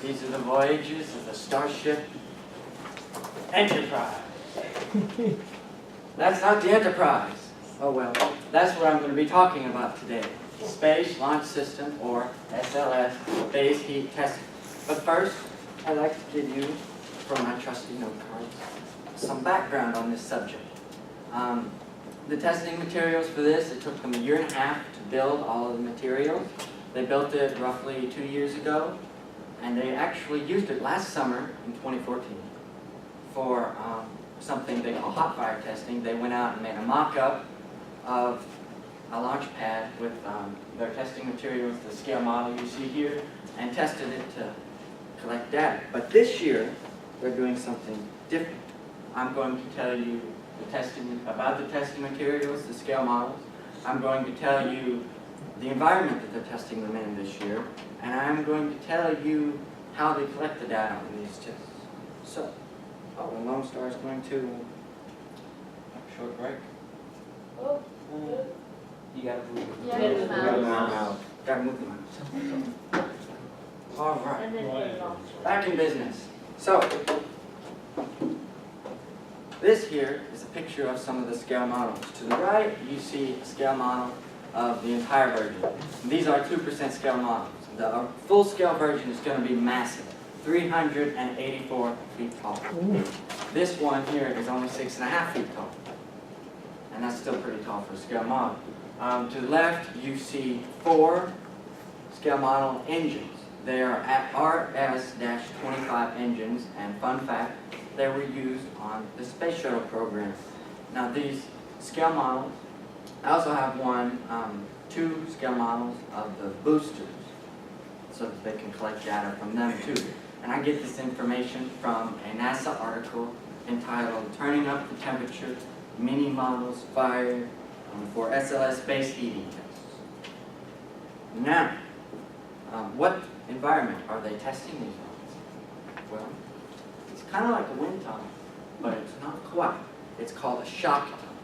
These are the voyages of the Starship Enterprise. That's not the Enterprise. Oh well, that's what I'm going to be talking about today. Space Launch System, or SLS, Base Heat Testing. But first, I'd like to give you, from my trusty note cards, some background on this subject. The testing materials for this, it took them 1.5 years to build all of the materials. They built it roughly 2 years ago, and they actually used it last summer in 2014 for something they call hot fire testing. They went out and made a mock-up of a launch pad with their testing materials, the scale model you see here, and tested it to collect data. But this year, they're doing something different. I'm going to tell you about the testing materials, the scale models. I'm going to tell you the environment that they're testing them in this year, and I'm going to tell you how they collect the data on these tests. So, and Lone Star is going to a short break. Oh, You gotta move. Yeah, move the mouse. Gotta move the mouse. All right. And then put it on. Back in business. So, this here is a picture of some of the scale models. To the right, you see a scale model of the entire version. And these are 2% scale models. The full scale version is going to be massive, 384 feet tall. This one here is only 6.5 feet tall. And that's still pretty tall for a scale model. To the left, you see 4 scale model engines. They are RS-25 engines, and fun fact, they were used on the Space Shuttle program. Now these scale models, I also have 2 scale models of the boosters, so that they can collect data from them too. And I get this information from a NASA article entitled Turning Up the Temperature, Mini Models Fired for SLS Base Heating Tests. Now, what environment are they testing these on? Well, it's kind of like a wind tunnel, but it's not quite. It's called a shock tunnel.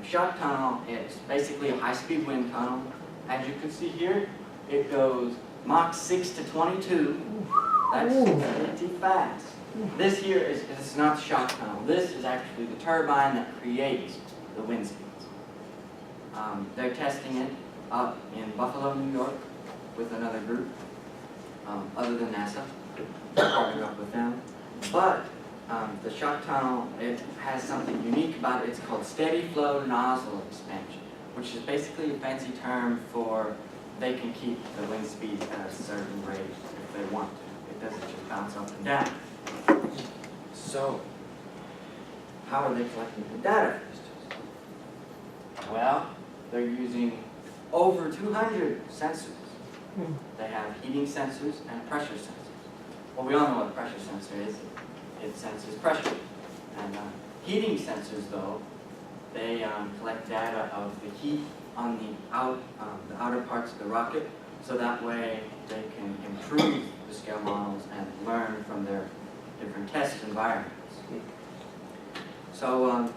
A shock tunnel is basically a high-speed wind tunnel. As you can see here, it goes Mach 6 to 22. That's pretty fast. This here is not the shock tunnel. This is actually the turbine that creates the wind speeds. They're testing it up in Buffalo, New York, with another group, other than NASA. They're partnering up with them. But the shock tunnel, it has something unique about it. It's called steady flow nozzle expansion, which is basically a fancy term for they can keep the wind speed at a certain rate if they want to. It doesn't just bounce up and down. So, how are they collecting the data for this test? Well, they're using over 200 sensors. They have heating sensors and pressure sensors. Well, we all know what a pressure sensor is. It senses pressure. And heating sensors, though, they collect data of the heat on the outer parts of the rocket, so that way they can improve the scale models and learn from their different test environments. So,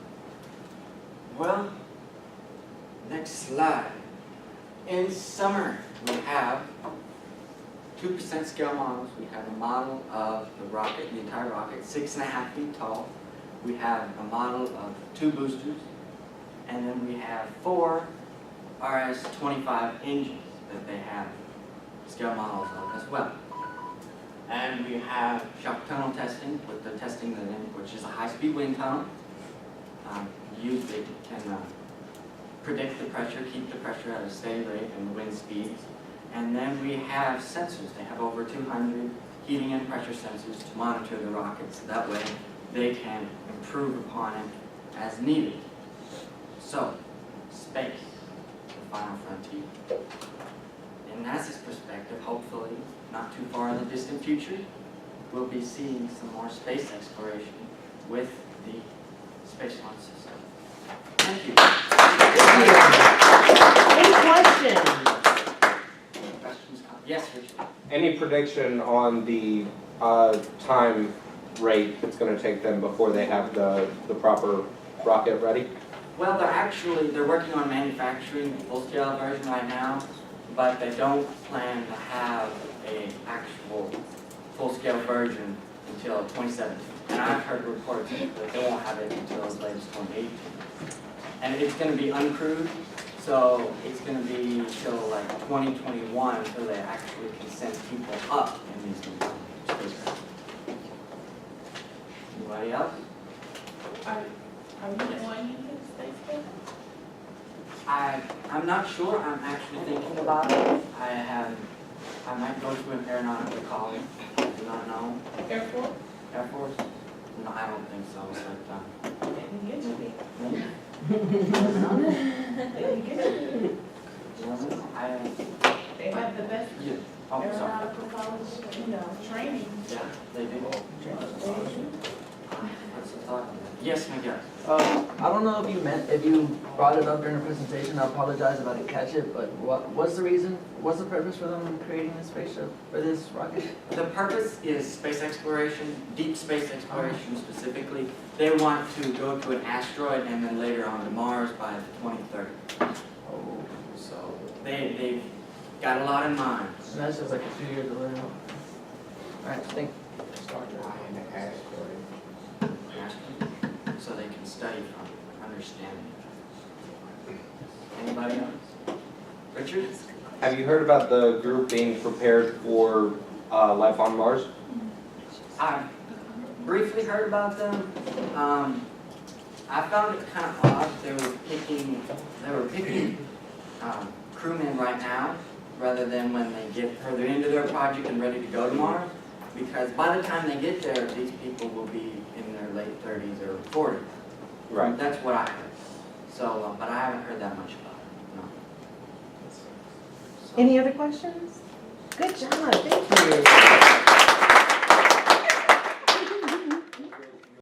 well, next slide. In summary, we have 2% scale models. We have a model of the rocket, the entire rocket, 6.5 feet tall. We have a model of 2 boosters. And then we have 4 RS-25 engines that they have scale models of as well. And we have shock tunnel testing with the testing that which is a high-speed wind tunnel. Usually can predict the pressure, keep the pressure at a steady rate and the wind speeds. And then we have sensors. They have over 200 heating and pressure sensors to monitor the rockets. That way they can improve upon it as needed. So, space, the final frontier. In NASA's perspective, hopefully, not too far in the distant future, we'll be seeing some more space exploration with the Space Launch System. Thank you. Any questions? Questions? Yes, Richard. Any prediction on the time rate it's going to take them before they have the proper rocket ready? Well, they're working on manufacturing the full-scale version right now, but they don't plan to have an actual full-scale version until 2017. And I've heard reports that they won't have it until as late as 2018. And it's going to be uncrewed, so it's going to be till like 2021 until they actually can send people up in these new spacecraft. Anybody else? Are you going into the space station? I'm not sure. I'm actually thinking about it. I might go to an aeronautical college. I do not know. Air Force? Air Force? No, I don't think so. But, They can get you maybe. there. They can get you I, there. They have the best yeah. Oh, sorry. aeronautical college, training. Yeah, they do. What's the thought? Yes, Miguel. I don't know if you brought it up during the presentation. I apologize if I didn't catch it, but what's the reason? What's the purpose for them creating this spaceship for this rocket? The purpose is space exploration, deep space exploration specifically. They want to go to an asteroid and then later on to Mars by 2030. Oh, So they've got a lot in mind. and that's just like a few years away. All right, thank. So they can study from understanding. Anybody else? Richard? Have you heard about the group being prepared for life on Mars? I briefly heard about them. I found it kind of odd. They were picking crewmen right now, rather than when they get further into their project and ready to go to Mars. Because by the time they get there, these people will be in their late 30s or 40s. Right. That's what I heard. So, but I haven't heard that much about it. No. So- Any other questions? Good job, thank you.